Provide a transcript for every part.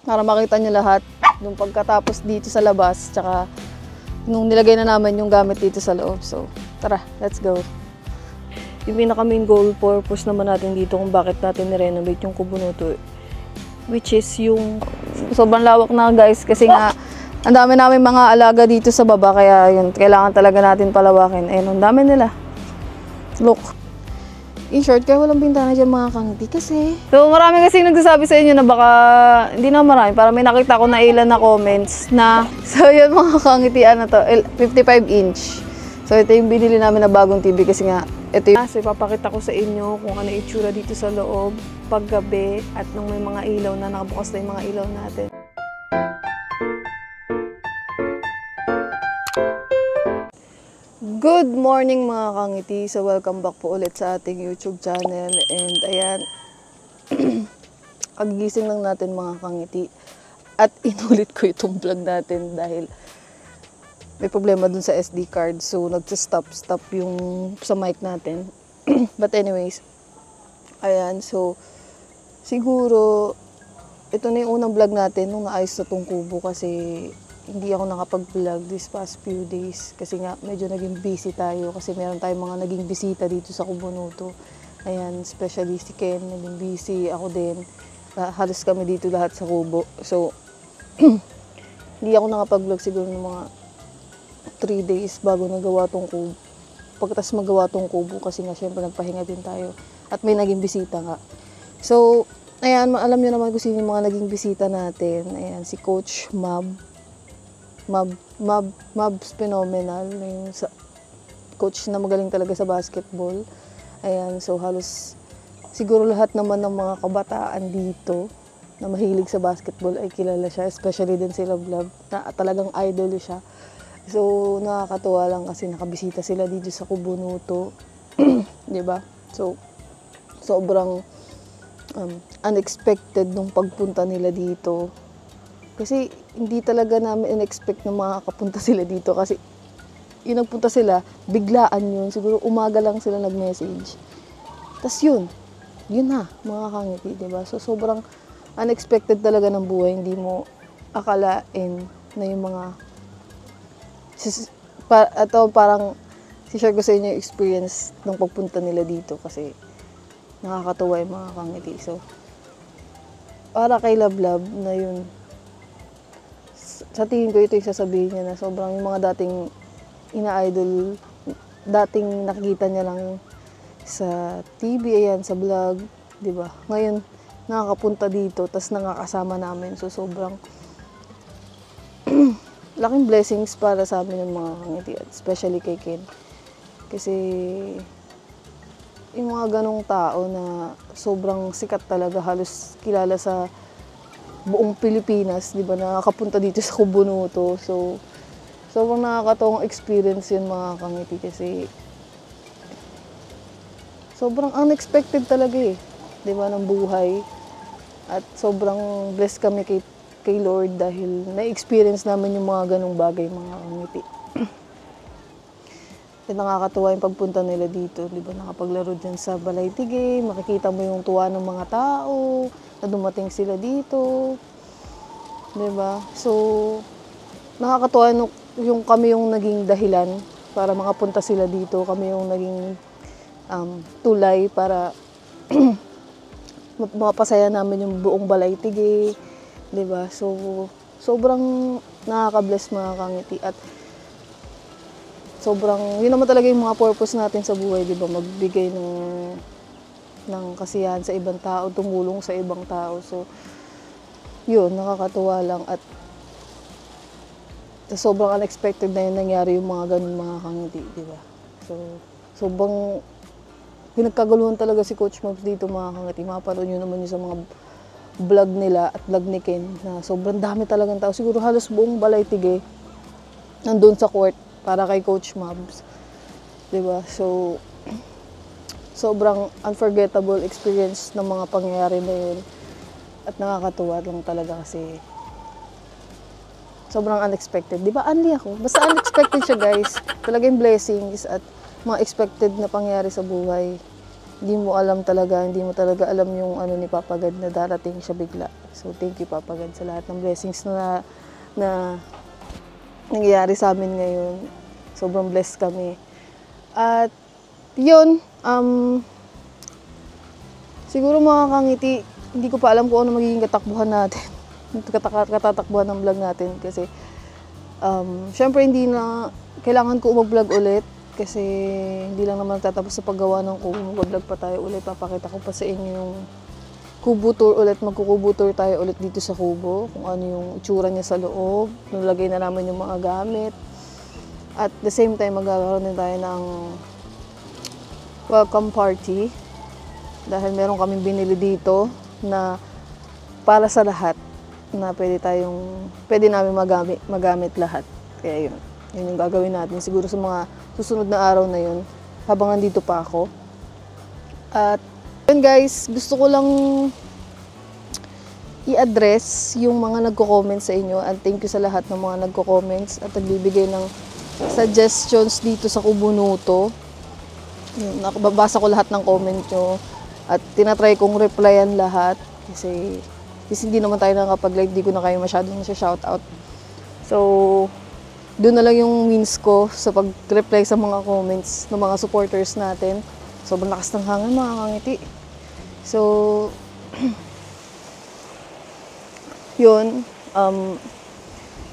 para makita nyo lahat nung pagkatapos dito sa labas, tsaka nung nilagay na naman yung gamit dito sa loob. So, tara, let's go. Yung pinaka main goal purpose naman natin dito kung bakit natin ni-renovate yung Kubunuto, which is yung sobrang lawak na guys, kasi nga ang dami namin mga alaga dito sa baba, kaya yun, kailangan talaga natin palawakin. Ayun, ang dami nila. Look. In short, kaya walang bintana dyan mga kangiti kasi. So, marami kasi nagsasabi sa inyo na baka, hindi na marami, para may nakita ko na ilan na comments na, so yun mga kangiti, ano to, 55 inch. So, ito yung binili namin na bagong TV kasi nga, ito yung, so ipapakita ko sa inyo kung ano yung itsura dito sa loob, paggabi, at nung may mga ilaw na, nakabukas na yung mga ilaw natin. Good morning mga kangiti. So welcome back po ulit sa ating YouTube channel. And ayan, kagigising lang natin mga kangiti. At inulit ko itong vlog natin dahil may problema dun sa SD card. So nagsa-stop yung sa mic natin. But anyways, ayan. So siguro ito na yung unang vlog natin nung naayos na tong kubo kasi hindi ako nakapag-vlog this past few days kasi nga medyo naging busy tayo kasi meron tayong mga naging bisita dito sa Kubunuto. Ayan, especially si Ken, naging busy, ako din. Halos kami dito lahat sa kubo. So, hindi ako nakapag-vlog siguro ng mga 3 days bago nagawa tong kubo. Pagkatapos magawa tong kubo kasi nga syempre nagpahinga din tayo at may naging bisita nga. So, ayan, alam niyo naman kung sino yung mga naging bisita natin. Ayan, si Coach Mabs Phenomenal, yung coach na magaling talaga sa basketball. Ayan, so halos siguro lahat naman ng mga kabataan dito na mahilig sa basketball ay kilala siya, especially din si Love na talagang idol siya. So nakakatuwa lang kasi nakabisita sila dito sa Kubunuto. 'Di ba? So sobrang unexpected nung pagpunta nila dito. Kasi hindi talaga namin in-expect na makakapunta sila dito kasi yung nagpunta sila, biglaan yun. Siguro umaga lang sila nag-message. Tapos yun na, mga kangiti, diba? So sobrang unexpected talaga ng buhay. Hindi mo akalain na yung mga ito parang si-share ko sa inyo yung experience ng pagpunta nila dito kasi nakakatuwa yung mga kangiti. So para kay Love na yun, sa tingin ko ito yung sasabihin niya na sobrang yung mga dating ina-idol, dating nakikita niya lang sa TV, ayan, sa vlog, di ba? Ngayon, nakakapunta dito, tas nakakasama namin. So, sobrang laking blessings para sa amin yung mga kangiti, especially kay Ken. Kasi, yung mga ganong tao na sobrang sikat talaga, halos kilala sa buong Pilipinas, di ba, nakakapunta dito sa Kubunuto. So, sobrang nakakatawang experience yun mga kangiti kasi sobrang unexpected talaga di ba, ng buhay. At sobrang blessed kami kay Lord dahil na-experience namin yung mga ganong bagay mga kangiti. At nakakatuwa yung pagpunta nila dito, di ba, nakapaglaro dyan sa Balay-Tige, makikita mo yung tuwa ng mga tao, na dumating sila dito, diba? So, nakakatuwa yung kami yung naging dahilan para makapunta sila dito. Kami yung naging tulay para mapasaya namin yung buong Balay-Tige, diba? So, sobrang nakaka-bless mga kangiti at sobrang, yun naman talaga yung mga purpose natin sa buhay, diba? Magbigay ng kasiyahan sa ibang tao, tumulong sa ibang tao. So, yun, nakakatuwa lang at sobrang unexpected na yun nangyari yung mga ganun mga kangiti, di ba? So, sobrang pinagkaguluhan talaga si Coach Mabs dito mga kangiti. Mapanood nyo naman yun sa mga vlog nila at vlog ni Ken na sobrang dami talagang tao. Siguro halos buong Balay-Tige nandun sa court para kay Coach Mabs, di ba? So, sobrang unforgettable experience ng mga pangyayari na yun. At nakakatuwa lang talaga kasi sobrang unexpected. Di ba, unli ako? Basta unexpected siya, guys. Talagang blessings at mga expected na pangyayari sa buhay. Hindi mo alam talaga, hindi mo talaga alam yung ano ni Papa God na darating siya bigla. So, thank you, Papa God, sa lahat ng blessings na nangyayari sa amin ngayon. Sobrang blessed kami. At, yun, siguro mga kangiti, hindi ko pa alam kung ano magiging katakbuhan natin. Katatakbuhan ng vlog natin kasi syempre hindi na kailangan ko mag-vlog ulit kasi hindi lang naman tatapos sa paggawa ng kubo. Mag-vlog pa tayo ulit. Papakita ko pa sa inyo yung kubo tour ulit. Magkukubo tour tayo ulit dito sa kubo. Kung ano yung itsura niya sa loob. Nalagay na namin yung mga gamit. At the same time, magkakaroon din tayo ng welcome party. Dahil meron kaming binili dito na para sa lahat na pwede namin magamit lahat. Kaya yun yung gagawin natin siguro sa mga susunod na araw na yun habang nandito pa ako. At yun guys, gusto ko lang i-address yung mga nagko-comment sa inyo and thank you sa lahat ng mga nagko-comments at nagbibigay ng suggestions dito sa Kubunuto. Nakababasa ko lahat ng comment nyo at tinatry kong replyan lahat kasi hindi naman tayo nakapag-live, di ko na kayo masyadong nasa-shoutout. So, doon na lang yung means ko sa pag-reply sa mga comments ng mga supporters natin. Sobrang lakas ng hangin, mga kangiti. So, yun. Ang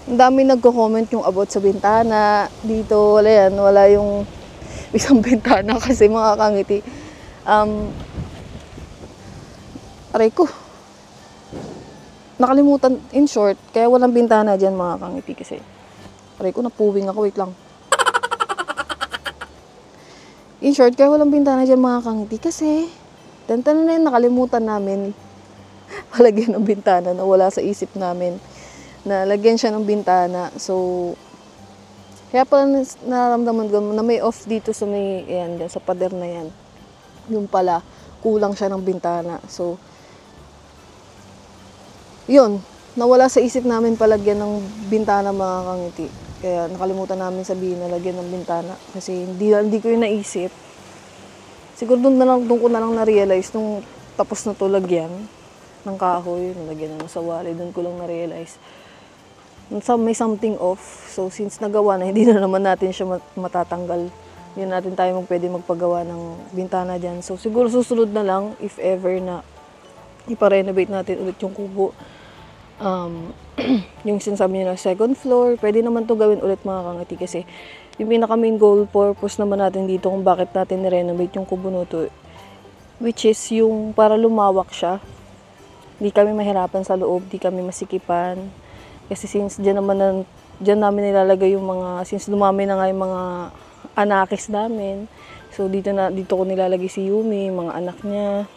dami nagko-comment yung about sa bintana. Dito, wala yan. Wala yung isang bintana kasi mga kangiti. Aray ko. Nakalimutan, in short, kaya walang bintana dyan mga kangiti kasi aray ko, napuwing ako, wait lang. In short, kaya walang bintana dyan mga kangiti kasi tantanan na yun, nakalimutan namin palagyan ng bintana na wala sa isip namin na lagyan siya ng bintana. So, kaya pala naramdaman ko na may off dito sa may, yan, sa pader na yan. Yung pala, kulang siya ng bintana. So, yun, nawala sa isip namin palagyan ng bintana mga kangiti. Kaya nakalimutan namin sabihin na lagyan ng bintana. Kasi hindi ko yung naisip. Siguro doon ko na lang na-realize nung tapos na to lagyan ng kahoy, nalagyan na sa wali, doon ko lang na-realize. May something off. So since nagawa na, hindi na naman natin siya matatanggal. Hindi natin tayo pwede magpagawa ng bintana dyan. So siguro susunod na lang, if ever na ipa-renovate natin ulit yung kubo. Yung sinasabi nyo na second floor, pwede naman to gawin ulit mga kangiti kasi yung pinaka main goal purpose naman natin dito kung bakit natin ni-renovate yung Kubunuto, which is yung para lumawak siya. Hindi kami mahirapan sa loob, di kami masikipan. Kasi since dyan namin nilalagay yung mga, since dumami na nga yung mga anakis namin, so dito ko nilalagay si Yumi, mga anak niya.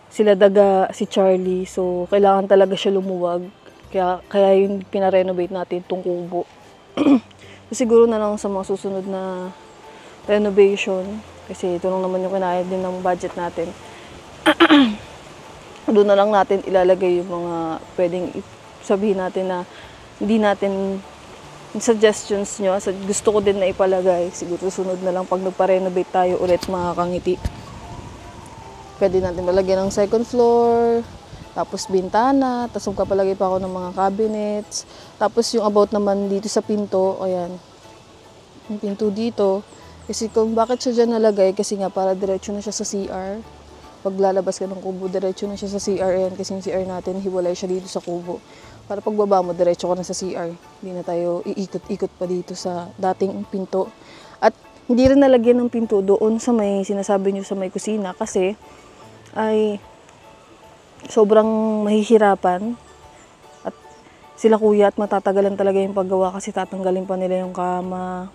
Sila Daga, si Charlie. So, kailangan talaga siya lumuwag. Kaya yung pinarenovate natin itong kubo. So, siguro na lang sa mga susunod na renovation. Kasi ito lang naman yung kinaya din ng budget natin. Doon na lang natin ilalagay yung mga pwedeng sabihin natin na hindi natin suggestions nyo. Gusto ko din na ipalagay. Siguro susunod na lang pag nagpa-renovate tayo ulit mga kangiti. Pwede natin malagyan ng second floor, tapos bintana, tapos magpapalagay pa ako ng mga cabinets. Tapos yung about naman dito sa pinto, ayan, yung pinto dito. Kasi kung bakit siya dyan nalagay, kasi nga para diretso na siya sa CR. Pag lalabas ka ng kubo, diretso na siya sa CR. Ayan, kasi yung CR natin, hiwalay siya dito sa kubo. Para pagbaba mo, diretso ka na sa CR. Hindi na tayo iikot-ikot pa dito sa dating pinto. At hindi rin nalagyan ng pinto doon sa may sinasabi nyo sa may kusina kasi ay sobrang mahihirapan at sila kuya at matatagalan talaga yung paggawa kasi tatanggalin pa nila yung kama,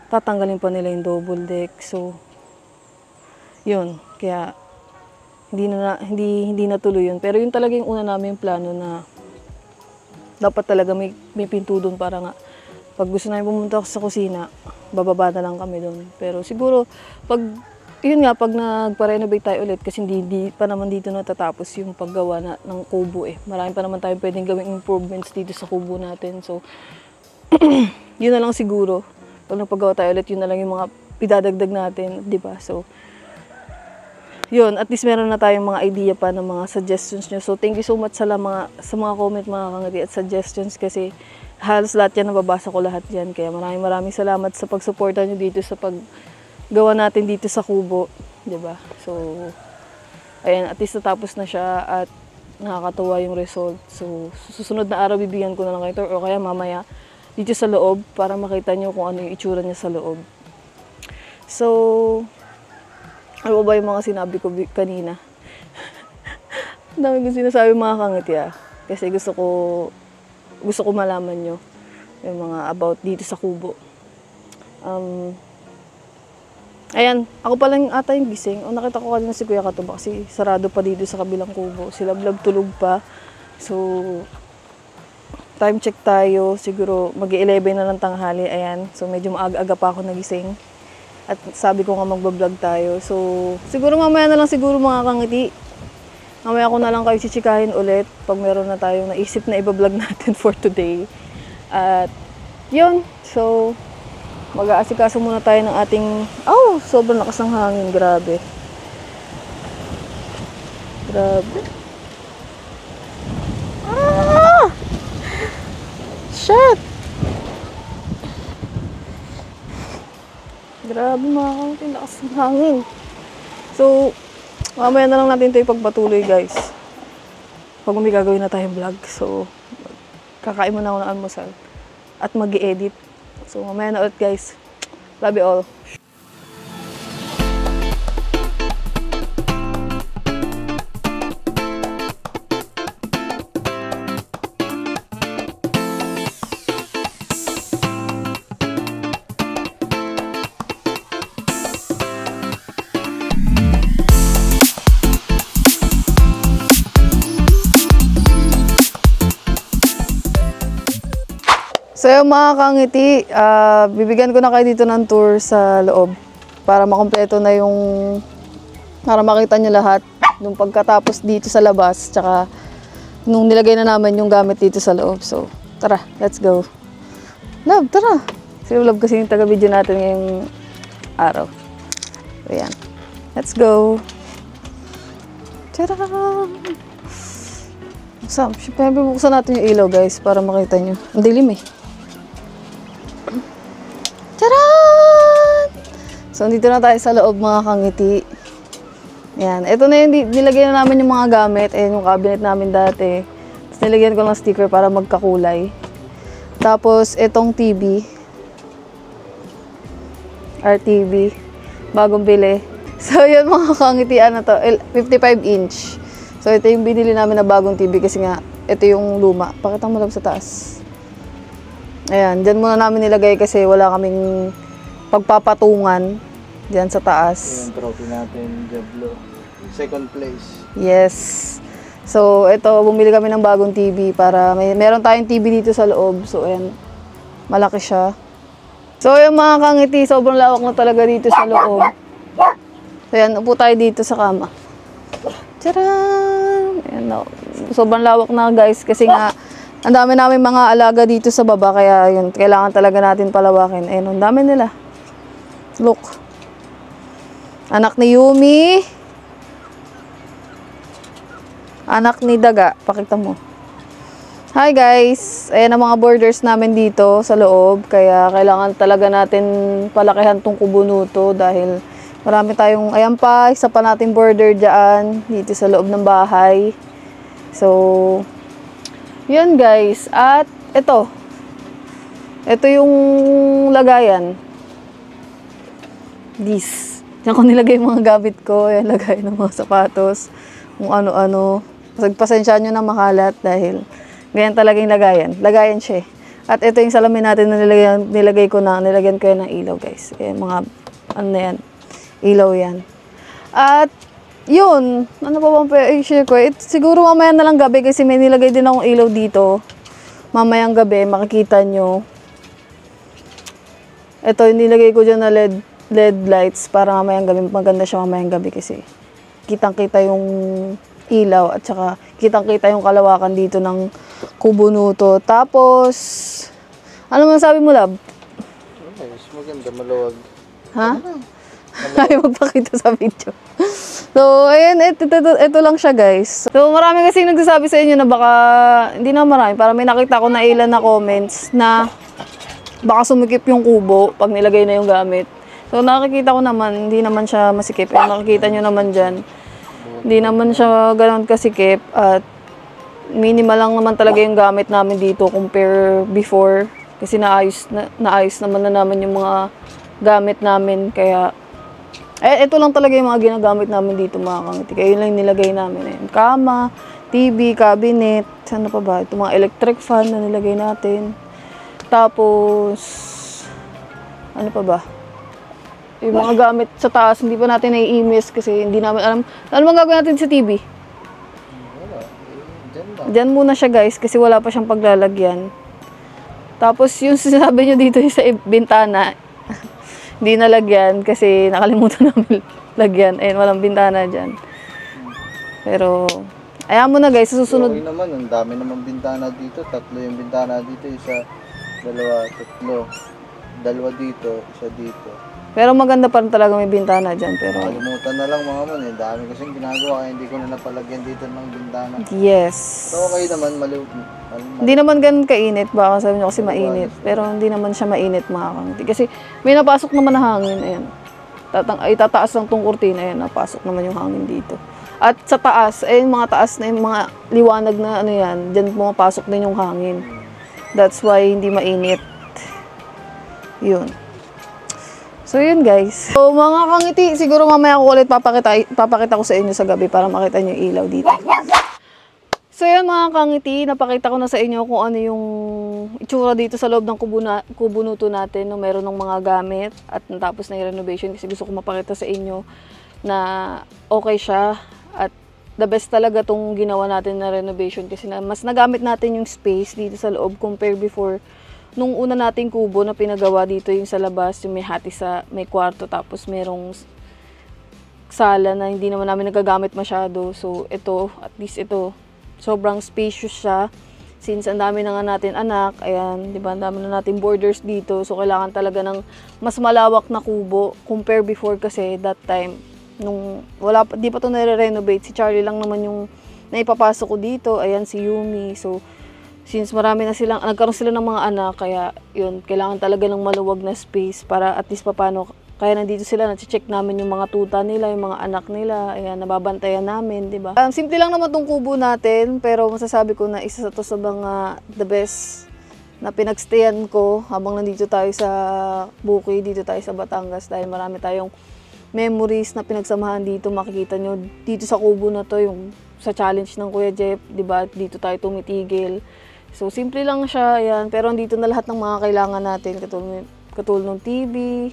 tatanggalin pa nila yung double deck. So yun, kaya hindi natuloy yun. Pero yun talaga yung una namin plano na dapat talaga may pinto doon para nga pag gusto namin pumunta sa kusina, bababa na lang kami doon. Pero siguro pag nagpa-renovate tayo ulit kasi hindi pa naman dito natatapos yung paggawa ng kubo eh. Marami pa naman tayong pwedeng gawing improvements dito sa kubo natin. So, yun na lang siguro. Pag nagpagawa tayo ulit, yun na lang yung mga idadagdag natin, di ba? So, yun, at least meron na tayong mga idea pa ng mga suggestions nyo. So, thank you so much sa mga comment, mga kangiti, at suggestions kasi halos lahat yan, nababasa ko lahat yan. Kaya maraming salamat sa pagsuporta nyo dito sa paggawa natin dito sa kubo. 'Di ba? So, ayan, at least natapos na siya at nakakatuwa yung result. So, susunod na araw bibigyan ko na lang kayo tour o kaya mamaya dito sa loob para makita nyo kung ano yung itsura niya sa loob. So, ano ba yung mga sinabi ko kanina? Ang dami ko sinasabi mga kangiti kasi gusto ko malaman nyo yung mga about dito sa kubo. Ayan, ako pa lang ata yung gising. O nakita ko kanina si Kuya Katuba kasi sarado pa dito sa kabilang kubo. Si Lablab tulog pa. So, time check tayo. Siguro mag-11 na ng tanghali. Ayan, so medyo maaga-aga pa ako nagising. At sabi ko nga magbablog tayo. So, siguro mamaya na lang siguro mga kangiti. Mamaya ko na lang kayo chichikahin ulit pag meron na tayong naisip na ibablog natin for today. At yun, so mag-aasikaso muna tayo ng ating... Oh, sobrang lakas ng hangin. Grabe. Grabe. Ah! Shit! Grabe mga kaunti. Lakas ng hangin. So, mamaya na lang natin ito ipagpatuloy, guys. Pag may gagawin na tayong vlog. So, kakain muna ako ng almusal. At mag-i-edit. So, mamaya na ulit, guys. Love you all. So yung mga kangiti, bibigyan ko na kayo dito ng tour sa loob para makompleto na yung, para makita nyo lahat nung pagkatapos dito sa labas, tsaka nung nilagay na namin yung gamit dito sa loob. So tara, let's go. Love, tara. Si Love kasi yung taga-video natin ngayong araw. So yan, let's go. Tara! Siyempre buksan natin yung ilaw, guys, para makita nyo. Ang dilim eh. Charan! So, dito na tayo sa loob mga kangiti. Yan. Ito na yung nilagyan na namin yung mga gamit. Ayan yung cabinet namin dati. Tapos nilagyan ko ng sticker para magkakulay. Tapos, itong TV. RTV. Bagong bili. So, yun mga kangiti. Ano to? 55 inch. So, ito yung binili namin na bagong TV kasi nga, ito yung luma. Pakita mo lang sa taas. Ayan, dyan muna namin nilagay kasi wala kaming pagpapatungan dyan sa taas. Yung trophy natin, Jablo. Second place. Yes. So, ito, bumili kami ng bagong TV para meron tayong TV dito sa loob. So, ayan, malaki siya. So, yung mga kangiti, sobrang lawak na talaga dito sa loob. So, ayan, upo tayo dito sa kama. Tcharan! Ayan, no. Sobrang lawak na, guys, kasi nga, ang dami namin mga alaga dito sa baba, kaya yun, kailangan talaga natin palawakin. Ayun, ang dami nila. Look. Anak ni Yumi. Anak ni Daga. Pakita mo. Hi guys. Ayan ang mga borders namin dito sa loob. Kaya kailangan talaga natin palakihan tong kubo nuto dahil marami tayong, ayan pa, isa pa nating border dyan dito sa loob ng bahay. So, yun guys, at ito yung lagayan. This. Diyan ko nilagay yung mga gamit ko. Ayan, lagay ng mga sapatos. Kung ano-ano. Pasensya nyo na makalat dahil ganyan talaga yung lagayan. Lagayan siya. At ito yung salamin natin na nilagyan ko yan ng ilaw guys. Ayan, mga ano na yan. Ilaw yan. At yun, ano pa bang i-share ko? Siguro mamaya na lang gabi kasi may nilagay din akong ilaw dito. Mamayang gabi, makikita nyo. Ito, yung nilagay ko dyan na LED lights para mamayang gabi. Maganda siya mamayang gabi kasi kitang-kita yung ilaw at saka kitang-kita yung kalawakan dito ng kubo nuto. Tapos, ano man sabi mo, Lab? Mas maganda, maluwag. Ha? Ayaw magpakita sa video. So, ayan, ito lang siya, guys. So, marami kasi nagsasabi sa inyo na baka, hindi na marami, para may nakita ko na ilan na comments na baka sumikip yung kubo pag nilagay na yung gamit. So, nakikita ko naman, hindi naman siya masikip. Nakikita nyo naman dyan, hindi naman siya gano'n kasikip at minimal lang naman talaga yung gamit namin dito compare before. Kasi naayos naman na namin yung mga gamit namin. Kaya, ito lang talaga yung mga ginagamit namin dito mga kangiti. Kaya yun lang yung nilagay namin. Ayan. Kama, TV, cabinet, ano pa ba? Ito mga electric fan na nilagay natin. Tapos, ano pa ba? Yung mga gamit sa taas, hindi pa natin nai-imis kasi hindi namin alam. Ano bang gagawin natin sa TV? Wala. Dyan lang. Diyan muna siya guys kasi wala pa siyang paglalagyan. Tapos yung sinasabi nyo dito sa bintana, hindi nalagyan kasi nakalimutan namin lagyan. Ayun, walang bintana dyan. Pero, ayan mo na guys, sa susunod. Okay naman, ang dami naman bintana dito. 3 yung bintana dito, isa, 2, 3. 2 dito, isa dito. Pero maganda pa rin talaga may bintana dyan. Pero, Nakalimutan na lang mga man eh. Dami kasing ginagawa kaya hindi ko na napalagyan dito ng bintana. yes. So okay naman, Hindi naman ganun kainit. Baka sabi nyo kasi mainit. Pero hindi naman siya mainit mga kangiti. Kasi may napasok naman na hangin. Ayan. Itataas lang tong kurtina. Ayan, napasok naman yung hangin dito. At sa taas, yung mga taas na yung mga liwanag na ano yan, dyan pumapasok din yung hangin. That's why hindi mainit. Yun. So yun guys. So mga kangiti, siguro mamaya ko ulit papakita ko sa inyo sa gabi para makita nyo yung ilaw dito. So yun mga kangiti, napakita ko na sa inyo kung ano yung itsura dito sa loob ng kubunuto natin no, meron ng mga gamit at natapos na yung renovation kasi gusto ko mapakita sa inyo na okay siya at the best talaga tong ginawa natin na renovation kasi mas nagamit natin yung space dito sa loob compare before nung una nating kubo na pinagawa dito yung sa labas, yung may kwarto tapos merong sala na hindi naman namin nagagamit masyado. So ito, at least ito, sobrang spacious siya. Since ang dami na nga natin anak, ayan, di ba, ang dami na natin borders dito. So kailangan talaga ng mas malawak na kubo compare before kasi that time nung di pa to nare-renovate, si Charlie lang naman yung naipapasok ko dito. Ayan si Yumi. So since marami na silang, nagkaroon sila ng mga anak, kaya yun, kailangan talaga ng maluwag na space para at least papano, kaya nandito sila, nati-check namin yung mga tuta nila, yung mga anak nila, ayan, nababantayan namin, di ba? Simple lang naman tong kubo natin, pero masasabi ko na isa to sa mga the best na pinagstayan ko habang nandito tayo sa Bukid, dito tayo sa Batangas, dahil marami tayong memories na pinagsamahan dito. Makikita nyo dito sa kubo na to, yung sa challenge ng Kuya Jeff, di ba? Dito tayo tumitigil. So, simple lang siya, yan. Pero andito na lahat ng mga kailangan natin, katulad ng TV,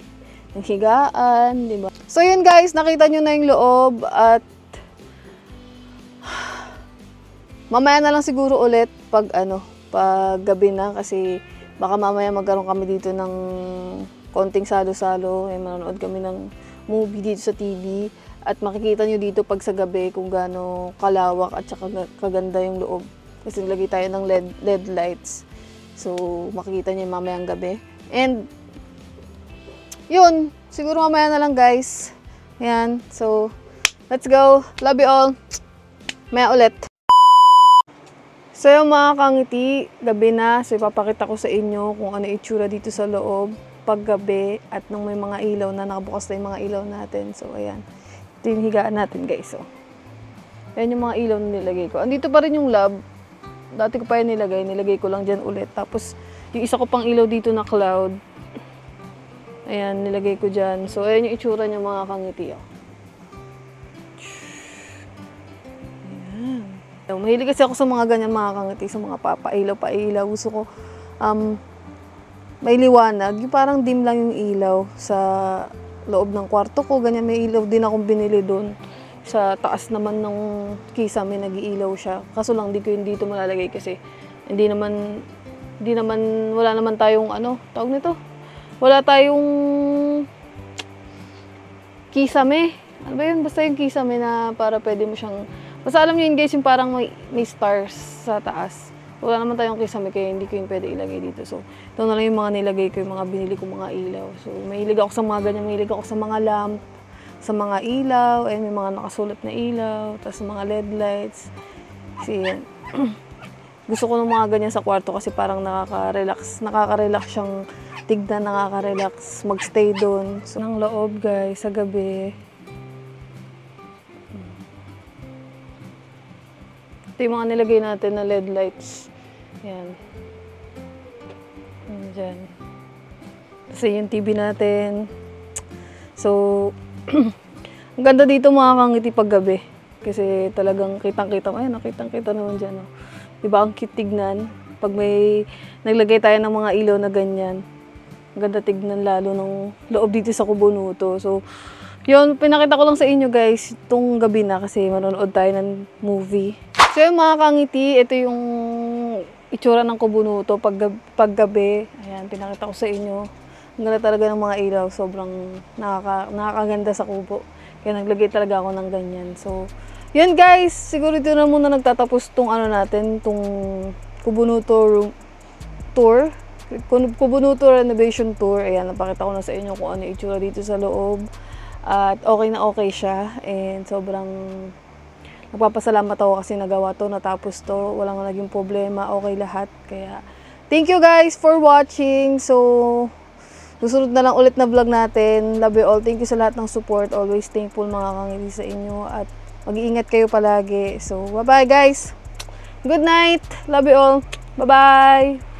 ng higaan, di ba? So, yun guys, nakita nyo na yung loob at mamaya na lang siguro ulit pag gabi na kasi baka mamaya magkaroon kami dito ng konting salo-salo, manonood kami ng movie dito sa TV at makikita nyo dito pag sa gabi kung gaano kalawak at saka kaganda yung loob. Kasi nilagay tayo ng LED lights. So, makikita nyo mamayang gabi. And, yun. Siguro mamaya na lang, guys. Ayan. So, let's go. Love you all. Maya ulit. So, yung mga kangiti, gabi na. So, ipapakita ko sa inyo kung ano itsura dito sa loob paggabi at nung may mga ilaw na nakabukas na yung mga ilaw natin. So, ayan. Ito yung higaan natin, guys. So, ayan yung mga ilaw na nilagay ko. Andito pa rin yung lab. Dati ko pa yan nilagay ko lang dyan ulit. Tapos, yung isa ko pang ilaw dito na cloud. Ayan, nilagay ko dyan. So, ayan yung itsura niya mga kangiti. Ayan. Mahilig kasi ako sa mga ganyan mga kangiti, sa mga papailaw. Gusto ko, may liwanag. Yung parang dim lang yung ilaw sa loob ng kwarto ko. Ganyan, may ilaw din akong binili doon. Sa taas naman ng kisame, nag-iilaw siya. Kaso lang, di ko yun dito malalagay kasi wala naman tayong tawag nito? Wala tayong kisame. Ano ba yun? Basta yung kisame na para pwede mo siyang, basta alam nyo yun guys, yung parang may stars sa taas. Wala naman tayong kisame kaya hindi ko yun pwede ilagay dito. So, ito na lang yung mga nilagay ko, yung mga binili ko mga ilaw. So, mahilig ako sa mga ganyan, mahilig ako sa mga lamp. sa mga ilaw, ay may mga nakasulat na ilaw, tapos mga LED lights. Kasi gusto ko ng mga ganyan sa kwarto kasi parang nakaka-relax siyang tignan, nakaka-relax, magstay doon. So, ng loob guys, sa gabi. Ito yung mga nilagay natin na LED lights. Yan. Yan dyan. Kasi yung TV natin. So, ang ganda dito mga kangiti pag gabi. Kasi talagang kitang-kita. Ayun, nakitang-kita naman dyan. No? Diba, ang cute tignan. Pag may naglagay tayo ng mga ilaw na ganyan. Ang ganda tignan lalo ng loob dito sa Kubunuto. So, yun, pinakita ko lang sa inyo guys, itong gabi na kasi manonood tayo ng movie. So yung mga kangiti, ito yung itsura ng Kubunuto pag gabi. Ayan, pinakita ko sa inyo. Ang ganda talaga ng mga ilaw, sobrang nakakaganda sa Kubo. Kaya naglagay talaga ako ng ganyan. So, yun guys, siguro dito na muna nagtatapos tong ano natin, tong Kubunuto room tour. Kubunuto renovation tour. Ayan, napakita ko na sa inyo kung ano yung itsura dito sa loob. At okay na okay siya. And sobrang nagpapasalamat ako kasi nagawa to, natapos to. Walang naging problema, okay lahat. Kaya, thank you guys for watching. So, susunod na lang ulit na vlog natin. Love you all. Thank you sa lahat ng support. Always thankful mga kangiti sa inyo. At mag-iingat kayo palagi. So, bye-bye guys. Good night. Love you all. Bye-bye.